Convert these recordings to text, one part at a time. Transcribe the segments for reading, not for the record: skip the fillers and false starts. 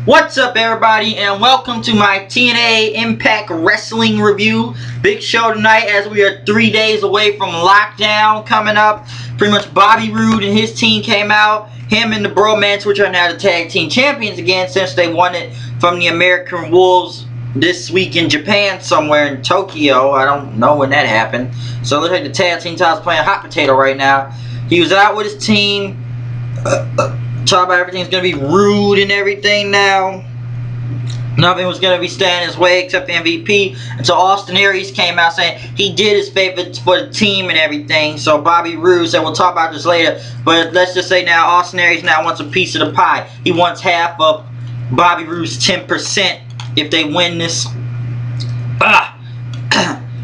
What's up, everybody, and welcome to my TNA Impact Wrestling review. Big show tonight as we are 3 days away from lockdown coming up. Pretty much Bobby Roode and his team came out. Him and the Bromance, which are now the tag team champions again since they won it from the American Wolves this week in Japan, somewhere in Tokyo. I don't know when that happened. So it looks like the tag team title's playing hot potato right now. He was out with his team. Talk about everything's gonna be rude and everything now. Nothing was gonna be standing his way except the MVP. Until Austin Aries came out saying he did his favor for the team and everything. So Bobby Roode said, we'll talk about this later. But let's just say now Austin Aries now wants a piece of the pie. He wants half of Bobby Roode's 10% if they win this.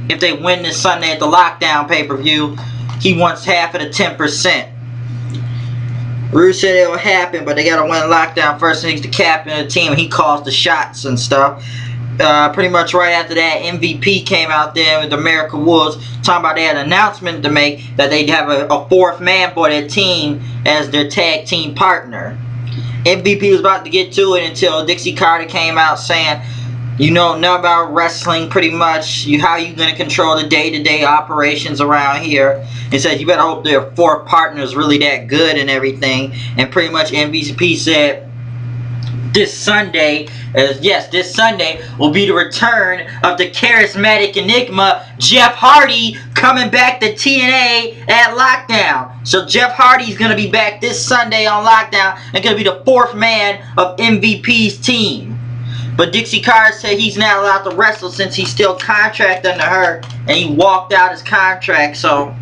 If they win this Sunday at the Lockdown pay-per-view, he wants half of the 10%. Roode said it will happen, but they gotta win lockdown first, and he's the captain of the team, and he calls the shots and stuff. Pretty much right after that, MVP came out there with the American Wolves, talking about they had an announcement to make that they'd have a fourth man for their team as their tag team partner. MVP was about to get to it until Dixie Carter came out saying, you know nothing about wrestling, pretty much. How you gonna control the day-to-day operations around here? He said you better hope their fourth partner is really that good and everything. And pretty much MVP said this Sunday, this Sunday will be the return of the charismatic enigma Jeff Hardy coming back to TNA at Lockdown. So Jeff Hardy's gonna be back this Sunday on Lockdown and gonna be the fourth man of MVP's team. But Dixie Carter said he's not allowed to wrestle since he's still contracted under her, and he walked out his contract, so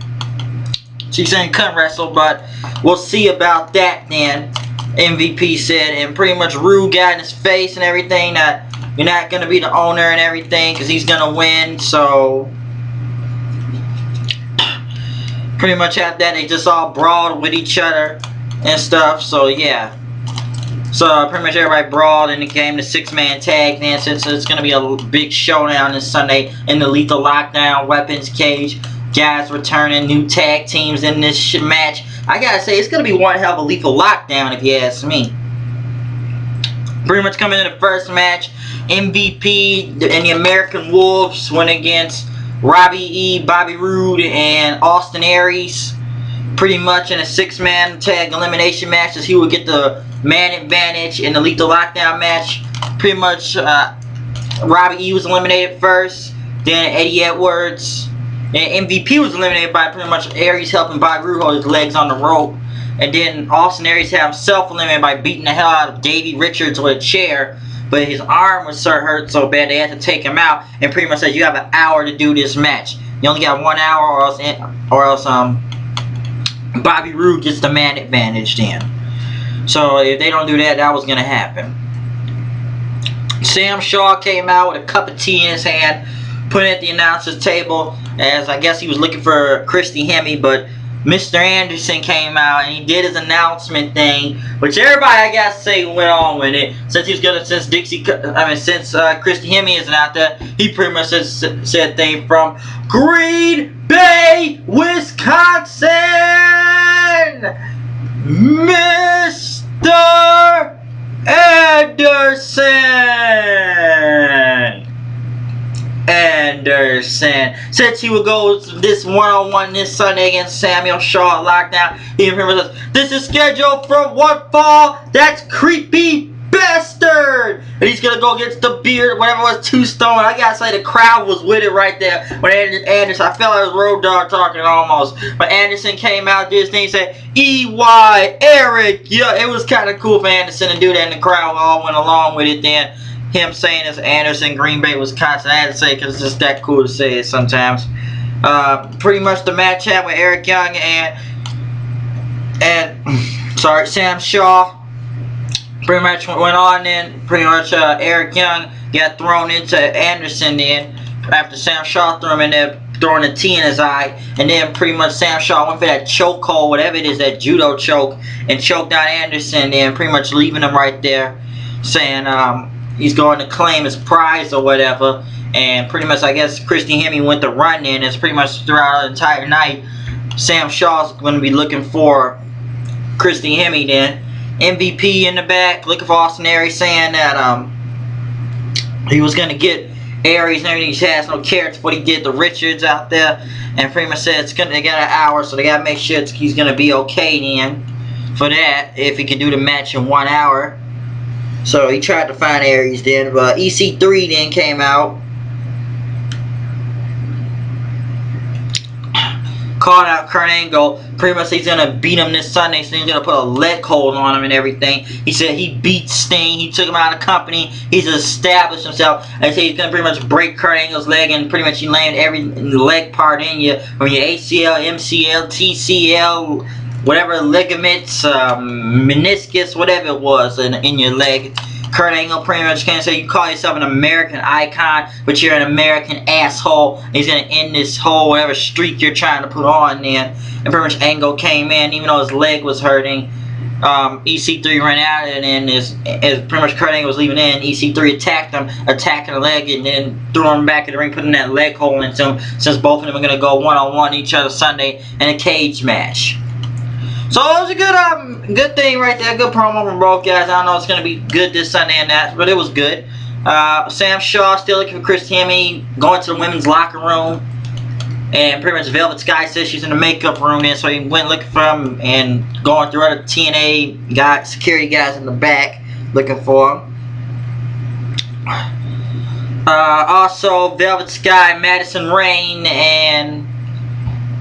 she's saying he couldn't wrestle, but we'll see about that then, MVP said. And pretty much Roode got in his face and everything that you're not going to be the owner and everything because he's going to win, so pretty much after that they just all brawled with each other and stuff, so yeah. So pretty much everybody brawled and it came to 6-man tag then, since it's going to be a big showdown this Sunday in the Lethal Lockdown Weapons Cage. Guys returning, new tag teams in this match. I gotta say, it's going to be one hell of a Lethal Lockdown if you ask me. Pretty much coming in the first match, MVP and the American Wolves went against Robbie E, Bobby Roode, and Austin Aries. Pretty much in a 6-man tag elimination match, as he would get the man advantage in the Lethal Lockdown match. Pretty much Robbie E was eliminated first, then Eddie Edwards, and MVP was eliminated by pretty much Aries helping Bobby Roode hold his legs on the rope, and then Austin Aries had himself eliminated by beating the hell out of Davey Richards with a chair, but his arm was hurt so bad they had to take him out, and pretty much said you have an hour to do this match. You only got 1 hour, or else Bobby Roode gets the man advantage then. So if they don't do that, that was going to happen. Sam Shaw came out with a cup of tea in his hand, put it at the announcer's table, as I guess he was looking for Christy Hemme, but Mr. Anderson came out and he did his announcement thing, which everybody I gotta say went on with it. Since he's gonna, since Christy Hemme isn't out there, he pretty much said thing from Green Bay, Wisconsin, Mr. Anderson said he would go this one-on-one this Sunday against Samuel Shaw at Lockdown. He remembers us. This is scheduled for what fall? That's creepy bastard! And he's gonna go against the Beard, whatever it was, 2 Stone. I gotta say the crowd was with it right there when Anderson. I felt like it was Road Dogg talking almost, but Anderson came out, did his thing, said EY Eric. Yeah, it was kind of cool for Anderson to do that, and the crowd all went along with it then. Him saying it's Anderson, Green Bay, Wisconsin. I had to say because it's just that cool to say it sometimes. Pretty much the match had with Eric Young and Sam Shaw. Pretty much went on then. Pretty much Eric Young got thrown into Anderson then after Sam Shaw threw him in there, throwing a T in his eye, and then pretty much Sam Shaw went for that chokehold, whatever it is, that judo choke, and choked out Anderson, then pretty much leaving him right there, saying he's going to claim his prize or whatever. And pretty much I guess Christy Hemme went to run in. It's pretty much throughout the entire night Sam Shaw's going to be looking for Christy Hemme then. MVP in the back, looking for Austin Aries, saying that he was gonna get Aries and everything. He has no character for what he did to Richards out there, and pretty much said they got an hour, so they gotta make sure he's gonna be okay then for that, if he can do the match in 1 hour. So he tried to find Aries then, but EC3 then came out, called out Kurt Angle. Pretty much he's gonna beat him this Sunday, so he's gonna put a leg hold on him and everything. He said he beat Sting, he took him out of the company, he's established himself. And so he's gonna pretty much break Kurt Angle's leg, and pretty much he landed every leg part in you, from your ACL, MCL, TCL, whatever ligaments, meniscus, whatever it was in your leg. Kurt Angle pretty much can't say, you call yourself an American icon, but you're an American asshole. He's gonna end this whole whatever streak you're trying to put on there. And pretty much Angle came in, even though his leg was hurting. EC3 ran out, and then as pretty much Kurt Angle was leaving in, EC3 attacked him, attacking the leg, and then threw him back in the ring, putting that leg hole into him, since both of them are gonna go one-on-one each other Sunday in a cage match. So it was a good thing right there, good promo from both guys. I don't know if it's going to be good this Sunday and that, but it was good. Sam Shaw still looking for Chris Tammy, going to the women's locker room. And pretty much Velvet Sky says she's in the makeup room then, so he went looking for him and going through other TNA security guys in the back looking for him. Also, Velvet Sky, Madison Rayne, and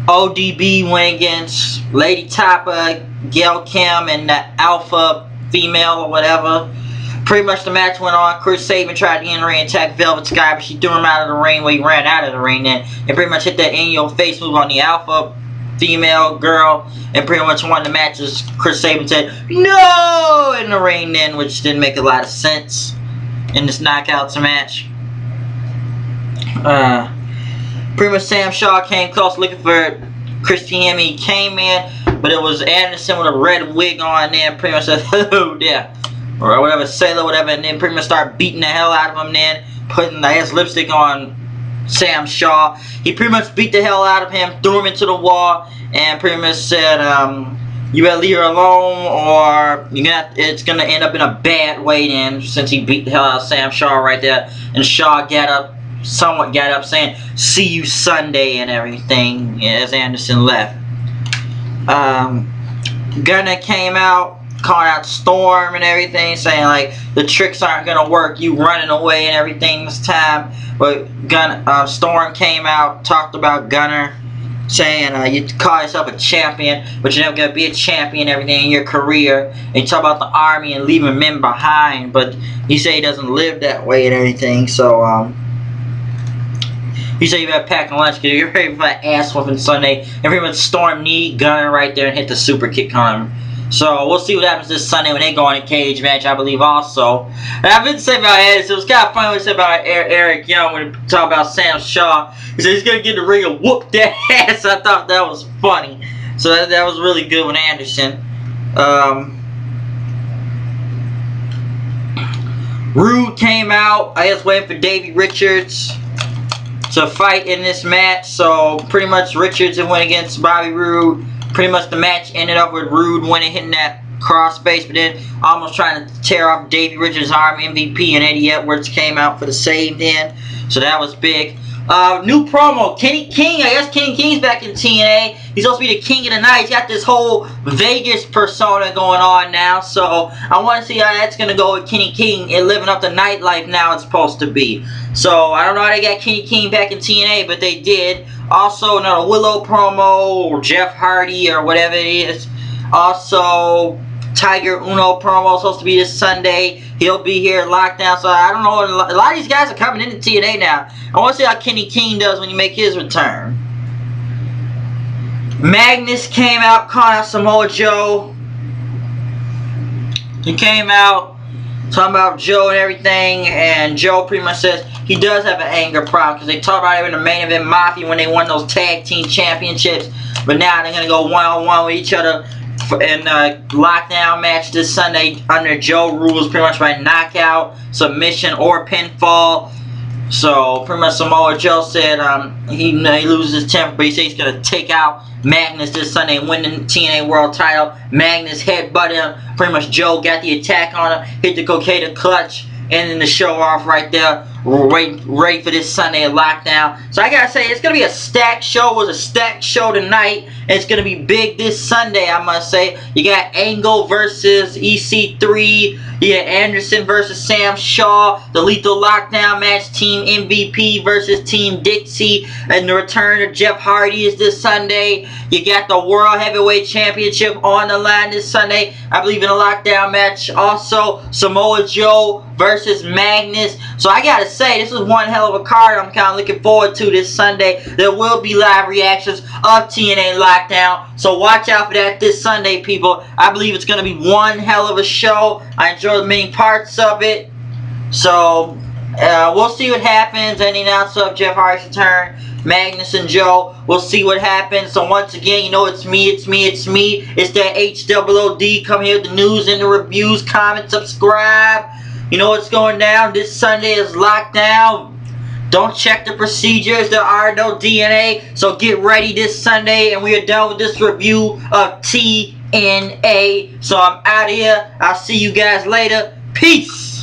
ODB went against Lady Tapa, Gail Kim, and the Alpha female or whatever. Pretty much the match went on. Chris Sabin tried to get in the ring and attack Velvet Sky, but she threw him out of the ring when he ran out of the ring then. And pretty much hit that in-your-face move on the Alpha female girl. And pretty much won the match as Chris Sabin said, "No!" in the ring then, which didn't make a lot of sense in this knockouts match. Pretty much Sam Shaw came close looking for Christian Hemme. He came in, but it was Anderson with a red wig on there. Pretty much said, "Hello there," or whatever, Sailor, whatever, and then pretty much started beating the hell out of him then, putting his lipstick on Sam Shaw. He pretty much beat the hell out of him, threw him into the wall, and pretty much said, "You better leave her alone, or it's gonna end up in a bad way then," since he beat the hell out of Sam Shaw right there. And Shaw somewhat got up saying, "See you Sunday," and everything as Anderson left. Gunner came out, calling out Storm and everything, saying like the tricks aren't gonna work, you running away and everything this time. But Storm came out, talked about Gunner, saying you call yourself a champion, but you're never gonna be a champion and everything in your career. And you talk about the army and leaving men behind, but he said he doesn't live that way and everything. So he said you better pack a lunch because you're ready for an ass whooping Sunday. And pretty much Storm knee Gunner right there and hit the super kick on him. So we'll see what happens this Sunday when they go in a cage match, I believe also. And I've been saying about Edison, it was kind of funny when he said about Eric Young when he talked about Sam Shaw. He said he's going to get in the ring and whoop that ass. I thought that was funny. So that was really good with Anderson. Rude came out. I was waiting for Davey Richards to fight in this match. So pretty much Richards went against Bobby Roode. Pretty much the match ended up with Rude winning, hitting that cross face, but then almost trying to tear off Davey Richards' arm. MVP and Eddie Edwards came out for the save then. So that was big. New promo, Kenny King. I guess Kenny King's back in TNA. He's supposed to be the king of the night. He's got this whole Vegas persona going on now. So I want to see how that's going to go with Kenny King and living up the nightlife now it's supposed to be. So I don't know how they got Kenny King back in TNA, but they did. Also another Willow promo, or Jeff Hardy, or whatever it is. Also Tiger Uno promo supposed to be this Sunday. He'll be here at Lockdown. So I don't know. A lot of these guys are coming into TNA now. I want to see how Kenny King does when he make his return. Magnus came out, calling out Samoa Joe. He came out talking about Joe and everything, and Joe pretty much says he does have an anger problem because they talked about it in the main event Mafia when they won those tag team championships, but now they're gonna go one-on-one with each other in a lockdown match this Sunday under Joe rules, pretty much by knockout, submission, or pinfall. So pretty much Samoa Joe said he loses his temper, but he said he's gonna take out Magnus this Sunday and win the TNA World Title. Magnus headbutted him. Pretty much Joe got the attack on him, hit the Coqueta clutch, ending the show off right there. Ready for this Sunday at Lockdown. So I gotta say, it's gonna be a stacked show. It was a stacked show tonight. And it's gonna be big this Sunday, I must say. You got Angle versus EC3. You got Anderson versus Sam Shaw. The Lethal Lockdown match, Team MVP versus Team Dixie. And the return of Jeff Hardy is this Sunday. You got the World Heavyweight Championship on the line this Sunday. I believe in a Lockdown match. Also, Samoa Joe versus Magnus. So I gotta say, this is one hell of a card I'm kind of looking forward to this Sunday. There will be live reactions of TNA Lockdown, so watch out for that this Sunday, people. I believe it's going to be one hell of a show. I enjoy the main parts of it. So we'll see what happens. Any announcement of Jeff Hardy's return, Magnus and Joe. We'll see what happens. So once again, you know, it's me. It's that HOOD. Come here with the news and the reviews. Comment, subscribe. You know what's going down. This Sunday is Lockdown. Don't check the procedures. There are no DNA. So get ready this Sunday. And we are done with this review of TNA. So I'm out of here. I'll see you guys later. Peace.